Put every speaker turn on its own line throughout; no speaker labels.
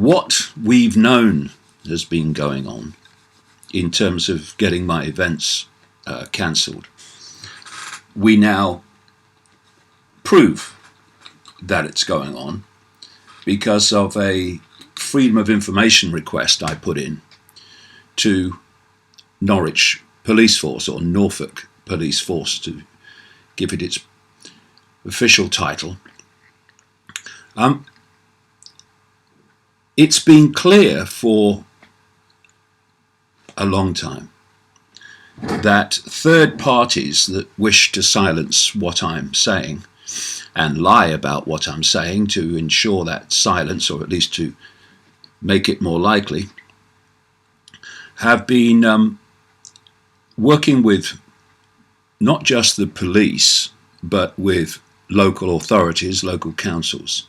what we've known has been going on in terms of getting my events cancelled, we now prove that it's going on because of a freedom of information request I put in to Norwich Police Force, or Norfolk Police Force to give it its official title. It's been clear for a long time that third parties that wish to silence what I'm saying and lie about what I'm saying to ensure that silence, or at least to make it more likely, have been working with not just the police, but with local authorities, local councils,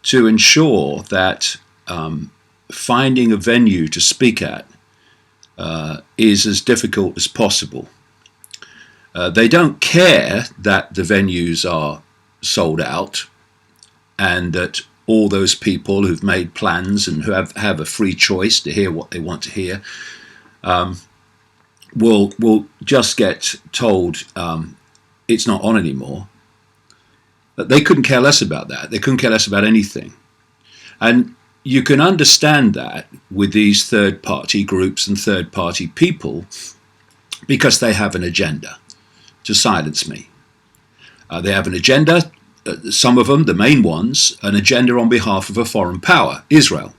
to ensure that finding a venue to speak at is as difficult as possible. They don't care that the venues are sold out and that all those people who've made plans and who have a free choice to hear what they want to hear will just get told it's not on anymore. But they couldn't care less about that. They couldn't care less about anything. And you can understand that with these third-party groups and third-party people, because they have an agenda to silence me. They have an agenda, some of them, the main ones, an agenda on behalf of a foreign power, Israel.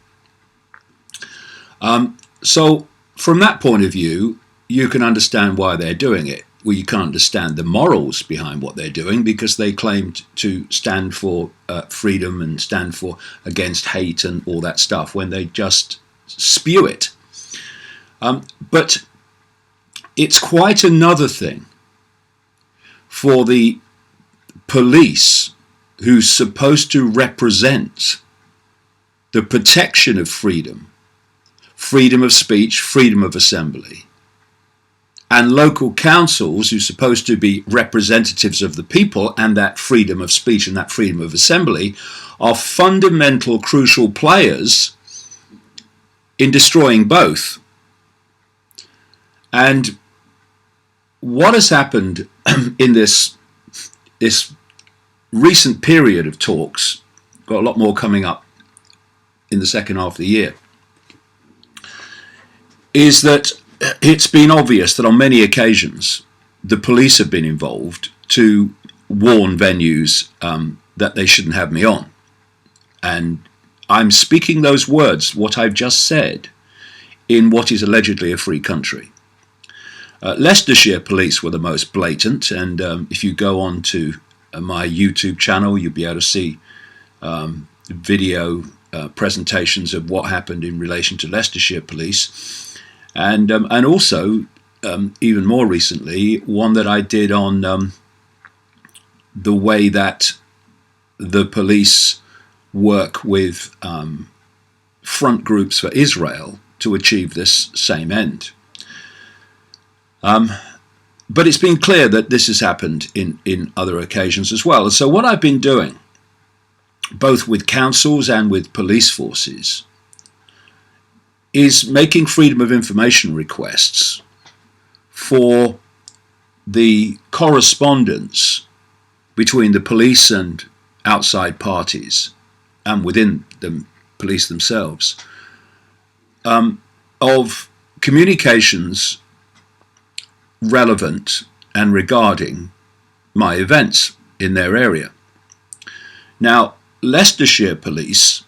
So from that point of view, you can understand why they're doing it. Well, you can't understand the morals behind what they're doing, because they claimed to stand for freedom and stand for against hate and all that stuff when they just spew it. But it's quite another thing for the police, who's supposed to represent the protection of freedom, freedom of speech, freedom of assembly, and local councils, who are supposed to be representatives of the people and that freedom of speech and that freedom of assembly, are fundamental, crucial players in destroying both. And what has happened in this recent period of talks, got a lot more coming up in the second half of the year, is that it's been obvious that on many occasions the police have been involved to warn venues that they shouldn't have me on. And I'm speaking those words, what I've just said, in what is allegedly a free country. Leicestershire police were the most blatant, and if you go on to my YouTube channel, you'll be able to see video presentations of what happened in relation to Leicestershire police. And also, even more recently, one that I did on the way that the police work with front groups for Israel to achieve this same end. But it's been clear that this has happened in other occasions as well. And so what I've been doing, both with councils and with police forces, is making freedom of information requests for the correspondence between the police and outside parties, and within the police themselves, of communications relevant and regarding my events in their area. Now, Leicestershire police,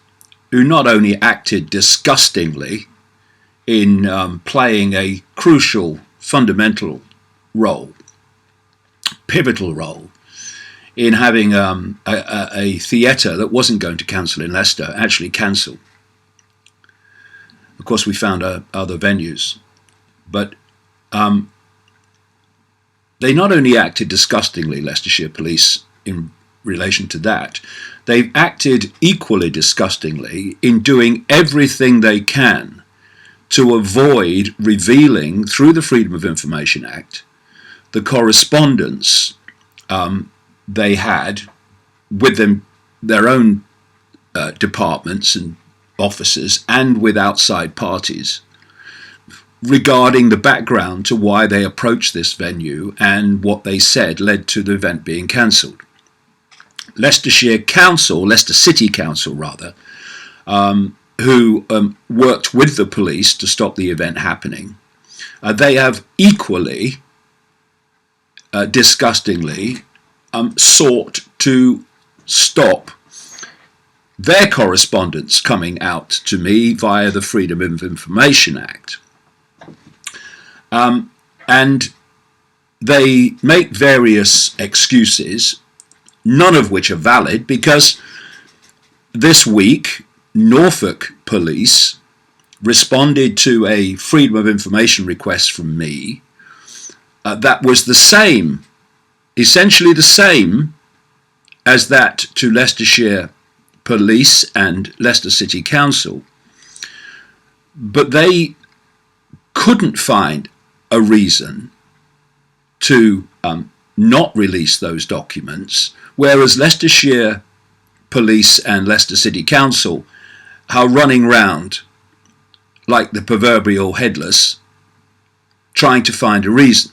who not only acted disgustingly in playing a crucial, fundamental role, pivotal role, in having a theatre that wasn't going to cancel in Leicester actually cancel. Of course, we found other venues, but they not only acted disgustingly, Leicestershire police, in relation to that, they've acted equally disgustingly in doing everything they can to avoid revealing, through the Freedom of Information Act, the correspondence they had with them, their own departments and officers and with outside parties regarding the background to why they approached this venue and what they said led to the event being cancelled. Leicester City Council rather, who worked with the police to stop the event happening, they have equally, disgustingly, sought to stop their correspondence coming out to me via the Freedom of Information Act. And they make various excuses, none of which are valid, because this week Norfolk Police responded to a Freedom of Information request from me that was the same, essentially the same as that to Leicestershire Police and Leicester City Council, but they couldn't find a reason to not release those documents, whereas Leicestershire Police and Leicester City Council are running round like the proverbial headless trying to find a reason.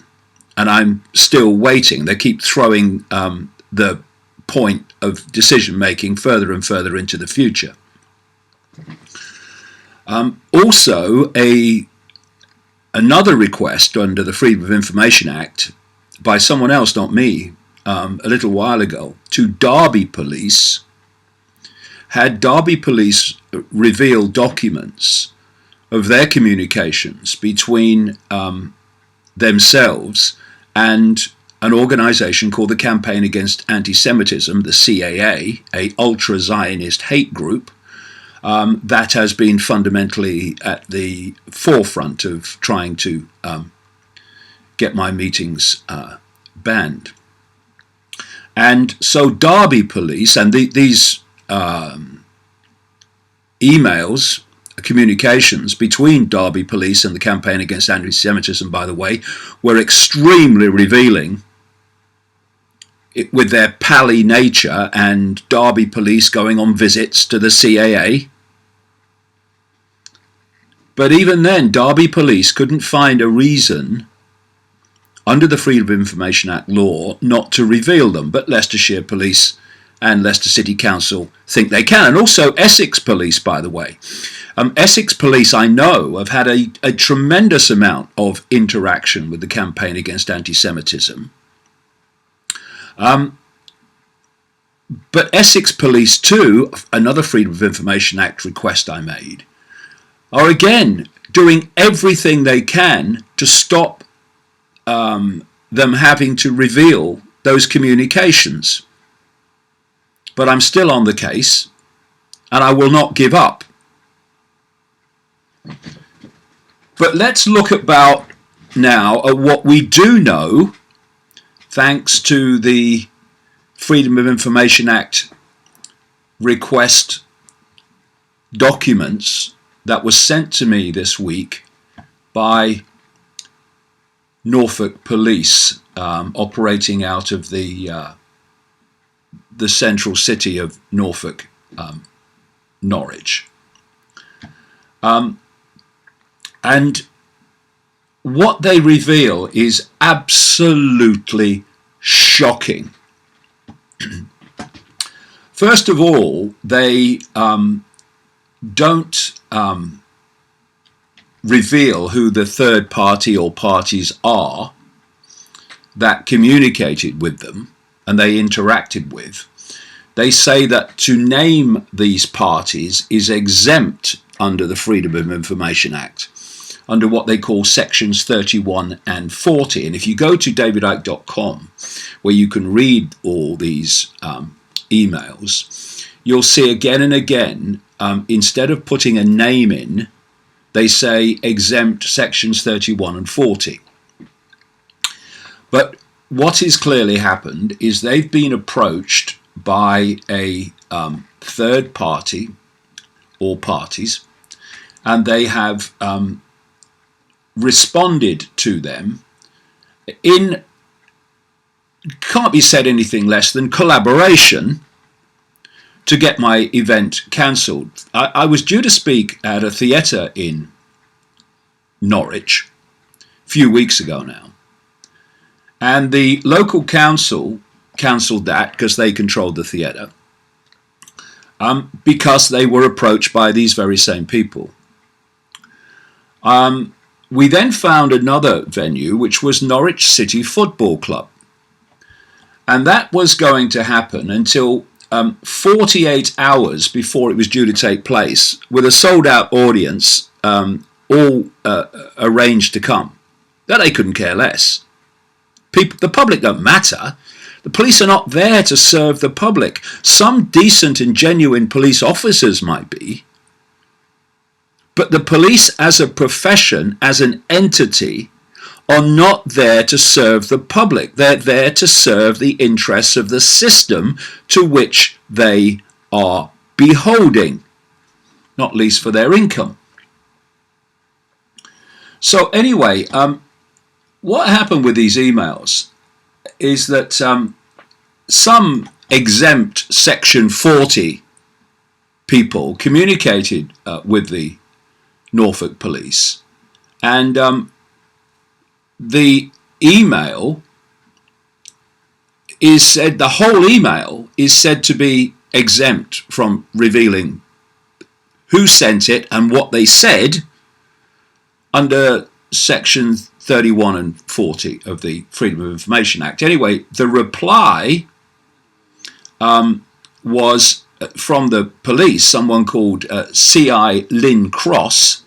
And I'm still waiting. They keep throwing the point of decision making further and further into the future. Also, another request under the Freedom of Information Act by someone else, not me, a little while ago, to Derby Police. Had Derby Police reveal documents of their communications between themselves and an organisation called the Campaign Against Anti-Semitism, the CAA, a ultra-Zionist hate group that has been fundamentally at the forefront of trying to get my meetings banned. And so Derby Police, and these emails, communications between Derby Police and the Campaign Against Anti-Semitism, by the way, were extremely revealing with their pally nature, and Derby Police going on visits to the CAA. But even then, Derby Police couldn't find a reason under the Freedom of Information Act law not to reveal them, but Leicestershire Police and Leicester City Council think they can. And also Essex Police, by the way. Essex Police, I know, have had a tremendous amount of interaction with the Campaign Against Anti-Semitism. But Essex Police too, another Freedom of Information Act request I made, are again doing everything they can to stop them having to reveal those communications. But I'm still on the case, and I will not give up. But let's look about now at what we do know, thanks to the Freedom of Information Act request documents that was sent to me this week by Norfolk Police, operating out of the central city of Norfolk, Norwich. And what they reveal is absolutely shocking. First of all, they don't reveal who the third party or parties are that communicated with them and they interacted with. They say that to name these parties is exempt under the Freedom of Information Act, under what they call sections 31 and 40. And if you go to davidicke.com, where you can read all these emails, you'll see again and again, instead of putting a name in, they say exempt sections 31 and 40. But what has clearly happened is they've been approached by a third party or parties, and they have responded to them in, can't be said anything less than collaboration, to get my event cancelled. I was due to speak at a theatre in Norwich a few weeks ago now, and the local council cancelled that because they controlled the theatre, because they were approached by these very same people. We then found another venue, which was Norwich City Football Club. And that was going to happen until 48 hours before it was due to take place, with a sold-out audience, all arranged to come. That they couldn't care less. The public don't matter. The police are not there to serve the public. Some decent and genuine police officers might be, but the police as a profession, as an entity, are not there to serve the public. They're there to serve the interests of the system to which they are beholding, not least for their income. So anyway, what happened with these emails is that some exempt Section 40 people communicated with the Norfolk police, and the email is said, the whole email is said to be exempt from revealing who sent it and what they said under Section 31 and 40 of the Freedom of Information Act. Anyway, the reply was from the police, someone called C.I. Lynn Cross,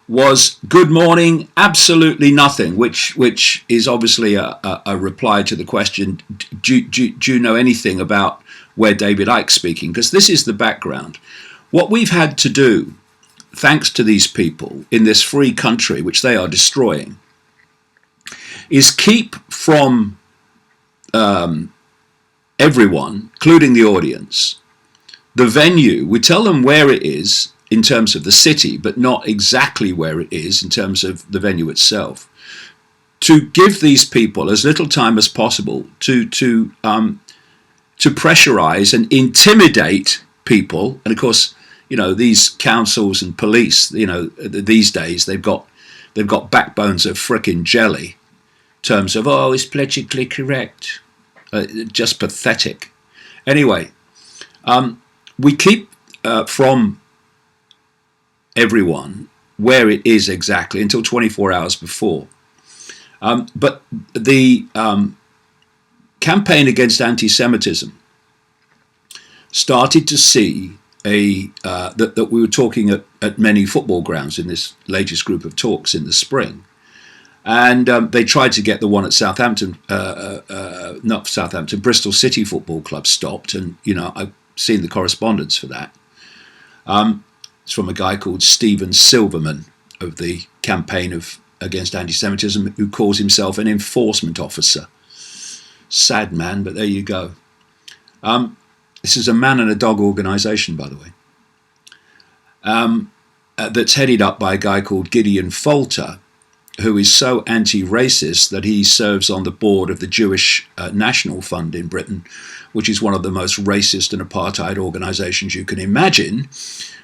was "Good morning, absolutely nothing," which is obviously a reply to the question, do you know anything about where David Icke's speaking? Because this is the background. What we've had to do, thanks to these people in this free country, which they are destroying, is keep from everyone, including the audience, the venue. We tell them where it is in terms of the city, but not exactly where it is in terms of the venue itself, to give these people as little time as possible to pressurize and intimidate people. And of course, you know, these councils and police, you know, these days they've got backbones of frickin' jelly in terms of, oh, it's politically correct. Just pathetic. Anyway, we keep from everyone where it is exactly until 24 hours before. But the campaign against anti-Semitism started to see that we were talking at many football grounds in this latest group of talks in the spring. And they tried to get the one at Bristol City Football Club stopped. And, you know, I've seen the correspondence for that. It's from a guy called Stephen Silverman of the campaign against anti-Semitism, who calls himself an enforcement officer. Sad man, but there you go. This is a man and a dog organisation, by the way, that's headed up by a guy called Gideon Falter, who is so anti-racist that he serves on the board of the Jewish National Fund in Britain, which is one of the most racist and apartheid organisations you can imagine,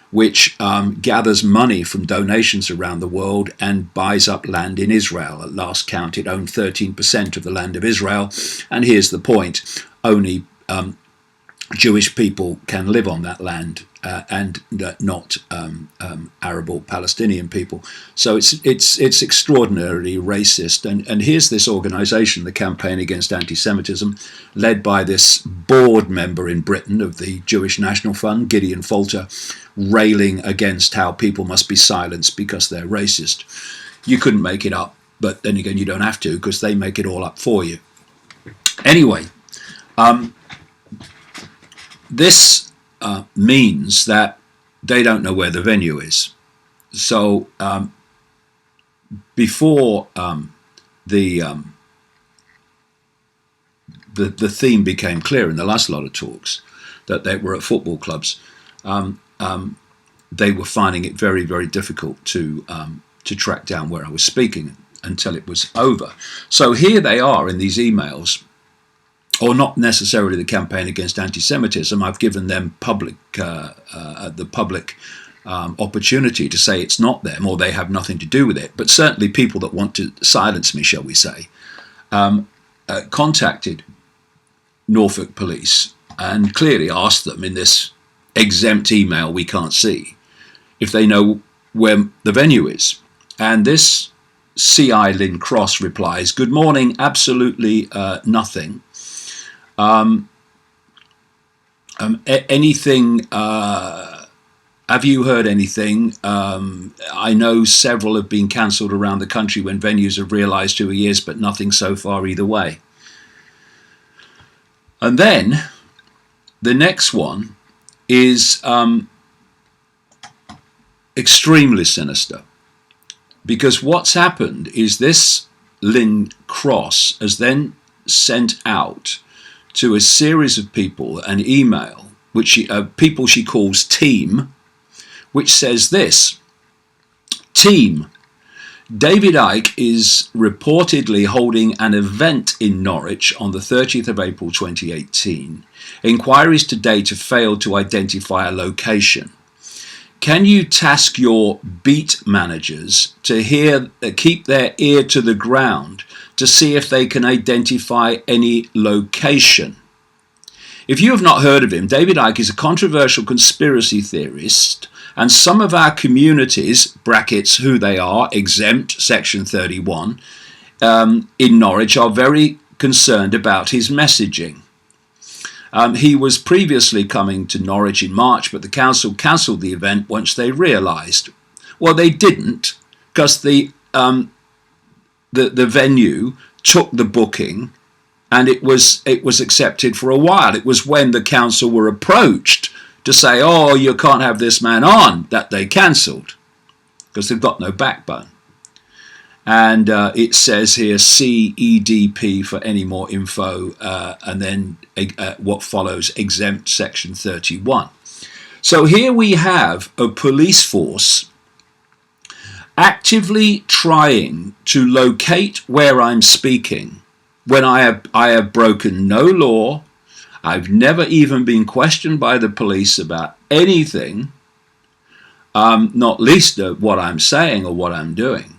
which gathers money from donations around the world and buys up land in Israel. At last count, it owned 13% of the land of Israel. And here's the point: only Jewish people can live on that land, and not Arab or Palestinian people. So it's extraordinarily racist. And here's this organisation, the Campaign Against Anti-Semitism, led by this board member in Britain of the Jewish National Fund, Gideon Falter, railing against how people must be silenced because they're racist. You couldn't make it up, but then again, you don't have to, because they make it all up for you. Anyway, this means that they don't know where the venue is. So before the theme became clear in the last lot of talks, that they were at football clubs, they were finding it very, very difficult to track down where I was speaking until it was over. So here they are in these emails or not necessarily the Campaign Against Anti-Semitism. I've given them the public opportunity to say it's not them or they have nothing to do with it. But certainly people that want to silence me, shall we say, contacted Norfolk Police and clearly asked them in this exempt email we can't see if they know where the venue is. And this CI Lynn Cross replies, "Good morning, absolutely nothing. Anything, have you heard anything? I know several have been cancelled around the country when venues have realised who he is, but nothing so far either way." And then the next one is extremely sinister, because what's happened is this Lynn Cross has then sent out to a series of people an email, which people she calls Team, which says this: "Team, David Icke is reportedly holding an event in Norwich on the 30th of April 2018. Inquiries to date have failed to identify a location. Can you task your beat managers to keep their ear to the ground to see if they can identify any location? If you have not heard of him, David Icke is a controversial conspiracy theorist, and some of our communities, brackets who they are, exempt, section 31, in Norwich are very concerned about his messaging. He was previously coming to Norwich in March, but the council cancelled the event once they realised." Well, they didn't, because the venue took the booking, and it was accepted for a while. It was when the council were approached to say, "Oh, you can't have this man on," that they cancelled, because they've got no backbone. And it says here, see EDP for any more info, and then what follows, exempt section 31. So here we have a police force actively trying to locate where I'm speaking when I have broken no law. I've never even been questioned by the police about anything, not least what I'm saying or what I'm doing.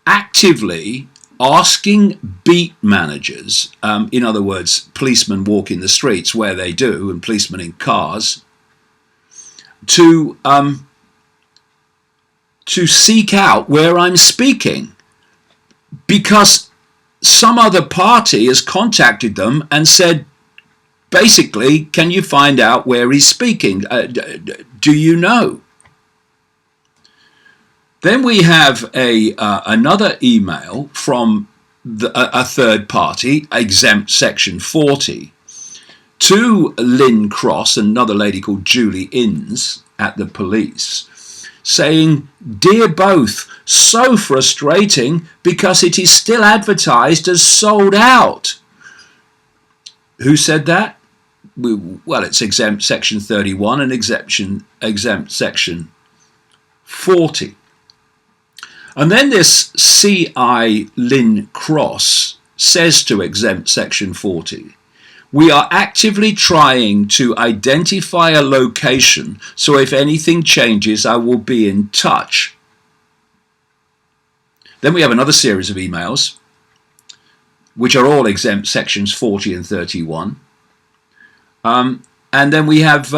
Actively asking beat managers, in other words, policemen walking the streets where they do, and policemen in cars, to seek out where I'm speaking, because some other party has contacted them and said, basically, can you find out where he's speaking? Do you know? Then we have another email from a third party, exempt section 40, to Lynn Cross, another lady called Julie Innes at the police, saying, "Dear both, so frustrating because it is still advertised as sold out." Who said that? Well, it's exempt section 31 and exempt section 40. And then this CI Lynn Cross says to exempt section 40, "We are actively trying to identify a location, so if anything changes, I will be in touch." Then we have another series of emails, which are all exempt sections 40 and 31. And then we have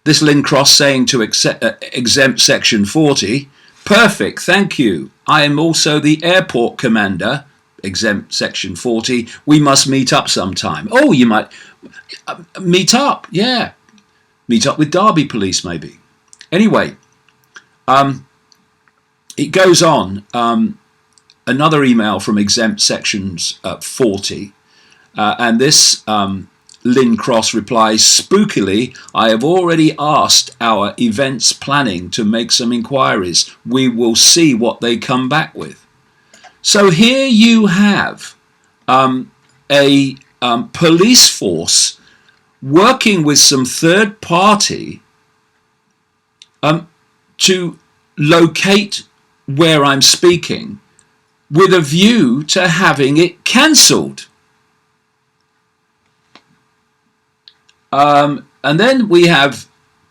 this Lynn Cross saying to exempt section 40, "Perfect, thank you. I am also the airport commander," exempt section 40. "We must meet up sometime." Oh, you might meet up, yeah. Meet up with Derby Police, maybe. Anyway, it goes on. Another email from exempt sections 40. And this Lynn Cross replies, "Spookily, I have already asked our events planning to make some inquiries. We will see what they come back with." So here you have a police force working with some third party to locate where I'm speaking, with a view to having it cancelled. And then we have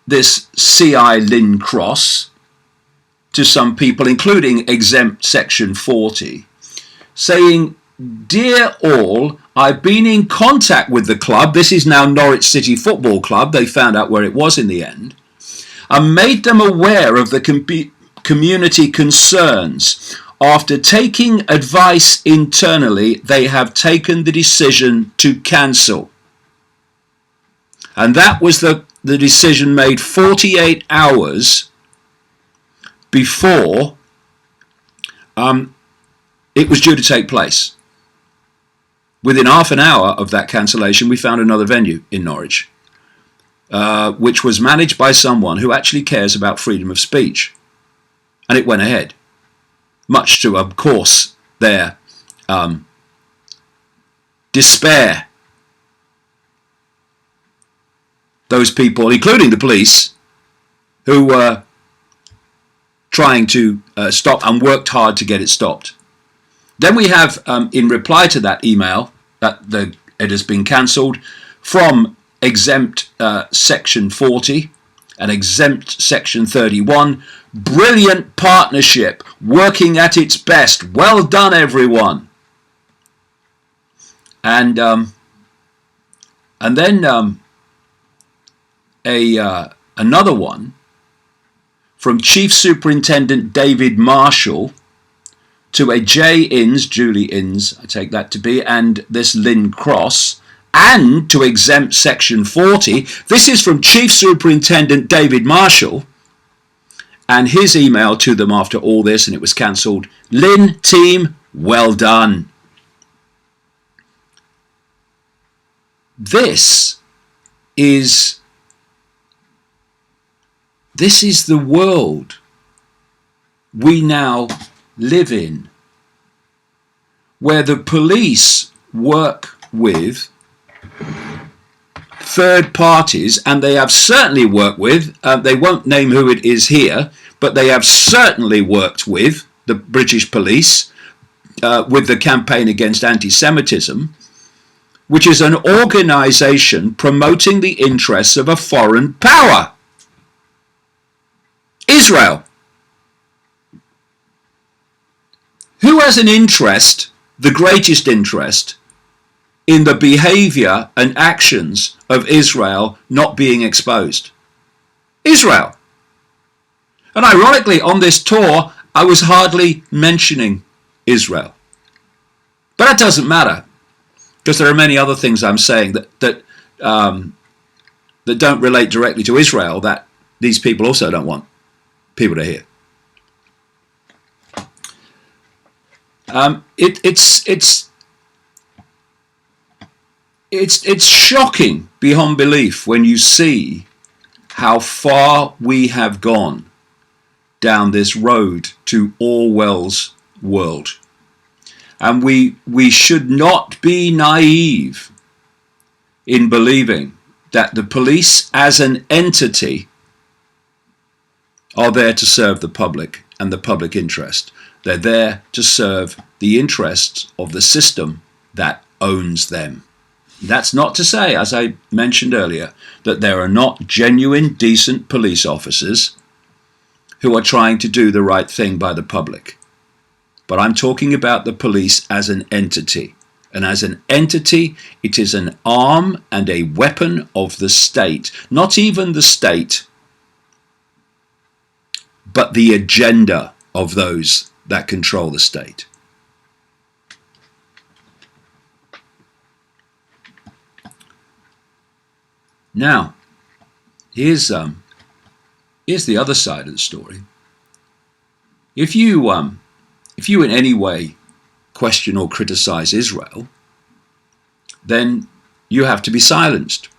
this CI Lynn Cross to some people, including exempt section 40, saying, "Dear all, I've been in contact with the club," this is now Norwich City Football Club, they found out where it was in the end, "and made them aware of the community concerns. After taking advice internally, they have taken the decision to cancel." And that was the decision made 48 hours before it was due to take place. Within half an hour of that cancellation, we found another venue in Norwich, which was managed by someone who actually cares about freedom of speech. And it went ahead, much to, of course, their despair. Those people, including the police, who were trying to stop and worked hard to get it stopped. Then we have, in reply to that email, that it has been cancelled, from exempt section 40 and exempt section 31, "Brilliant partnership, working at its best. Well done, everyone." And then another one from Chief Superintendent David Marshall to a J. Inns, Julie Inns, I take that to be, and this Lynn Cross, and to exempt section 40. This is from Chief Superintendent David Marshall and his email to them after all this, and it was cancelled. "Lynn team, well done." This is the world we now live in, where the police work with third parties, and they have certainly worked with, they won't name who it is here, but they have certainly worked with the British police with the campaign against anti-Semitism, which is an organisation promoting the interests of a foreign power, Israel. Who has an interest, the greatest interest, in the behaviour and actions of Israel not being exposed? Israel. And ironically, on this tour, I was hardly mentioning Israel. But that doesn't matter, because there are many other things I'm saying that don't relate directly to Israel that these people also don't want people to hear. It's shocking beyond belief when you see how far we have gone down this road to Orwell's world. And we should not be naive in believing that the police as an entity are there to serve the public and the public interest. They're there to serve the interests of the system that owns them. That's not to say, as I mentioned earlier, that there are not genuine, decent police officers who are trying to do the right thing by the public. But I'm talking about the police as an entity. And as an entity, it is an arm and a weapon of the state. Not even the state, but the agenda of those that control the state. Now, here's the other side of the story. If you in any way question or criticize Israel, then you have to be silenced,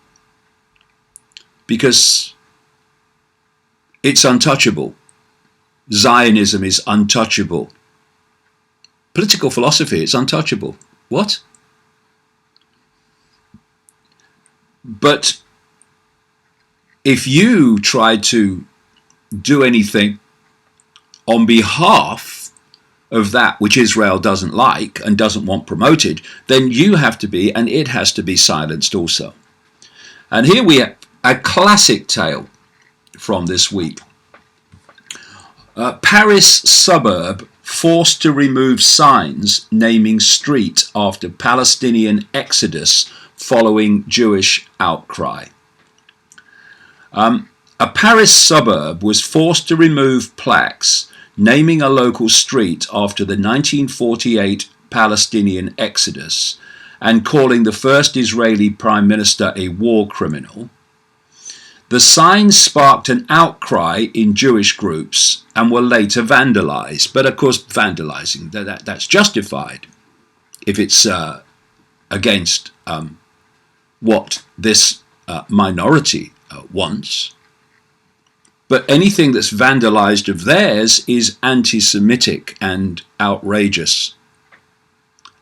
because it's untouchable. Zionism is untouchable. Political philosophy is untouchable. What? But if you try to do anything on behalf of that which Israel doesn't like and doesn't want promoted, then you have to be, and it has to be, silenced also. And here we have a classic tale from this week. Paris suburb forced to remove signs naming street after Palestinian exodus following Jewish outcry. A Paris suburb was forced to remove plaques naming a local street after the 1948 Palestinian exodus and calling the first Israeli Prime Minister a war criminal. The signs sparked an outcry in Jewish groups and were later vandalized. But of course, vandalizing, that's justified if it's against what this minority wants. But anything that's vandalized of theirs is anti-Semitic and outrageous.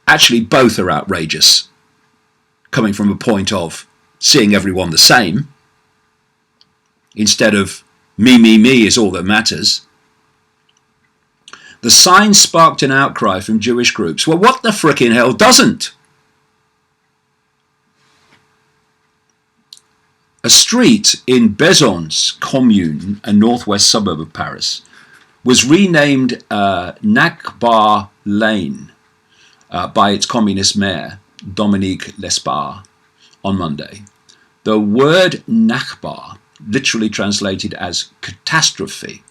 Actually, both are outrageous, coming from a point of seeing everyone the same, instead of me is all that matters. The sign sparked an outcry from Jewish groups. Well, what the frickin' hell doesn't? A street in Bezons commune, a northwest suburb of Paris, was renamed Nakba Lane by its communist mayor, Dominique Lespard, on Monday. The word Nakba, literally translated as catastrophe,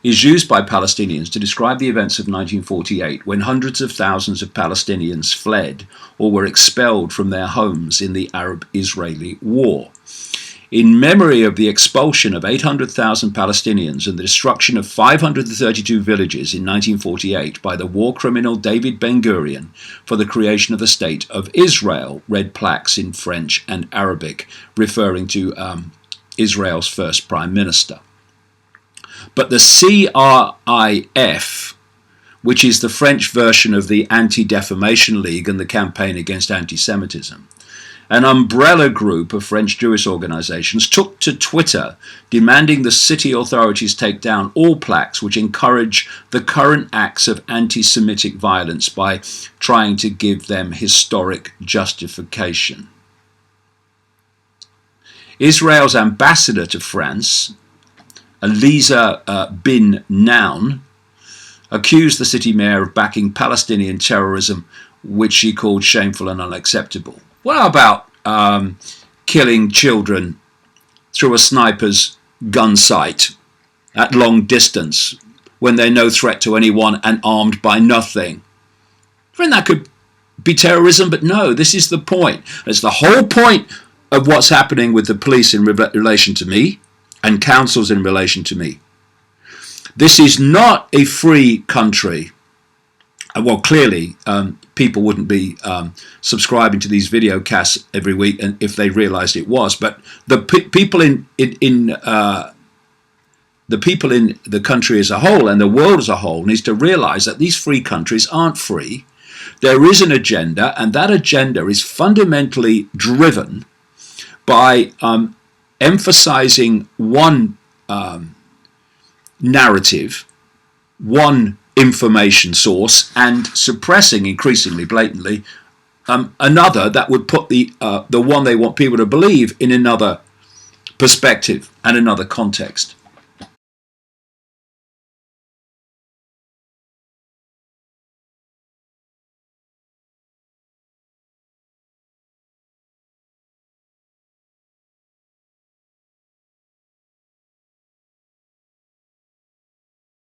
is used by Palestinians to describe the events of 1948, when hundreds of thousands of Palestinians fled or were expelled from their homes in the Arab-Israeli war. In memory of the expulsion of 800,000 Palestinians and the destruction of 532 villages in 1948 by the war criminal David Ben-Gurion for the creation of the State of Israel, read plaques in French and Arabic, referring to Israel's first prime minister. But the CRIF, which is the French version of the Anti-Defamation League and the Campaign Against Anti-Semitism, an umbrella group of French Jewish organizations, took to Twitter demanding the city authorities take down all plaques which encourage the current acts of anti-Semitic violence by trying to give them historic justification. Israel's ambassador to France, Elisa bin Noun, accused the city mayor of backing Palestinian terrorism, which she called shameful and unacceptable. What about killing children through a sniper's gun sight at long distance when they're no threat to anyone and armed by nothing? I mean, that could be terrorism, but no, this is the point. It's the whole point of what's happening with the police in relation to me and councils in relation to me. This is not a free country. Well, clearly, people wouldn't be subscribing to these videocasts every week, and if they realised it was. But the people in the country as a whole and the world as a whole needs to realise that these free countries aren't free. There is an agenda, and that agenda is fundamentally driven by emphasising one narrative, one information source, and suppressing increasingly blatantly another that would put the one they want people to believe in another perspective and another context.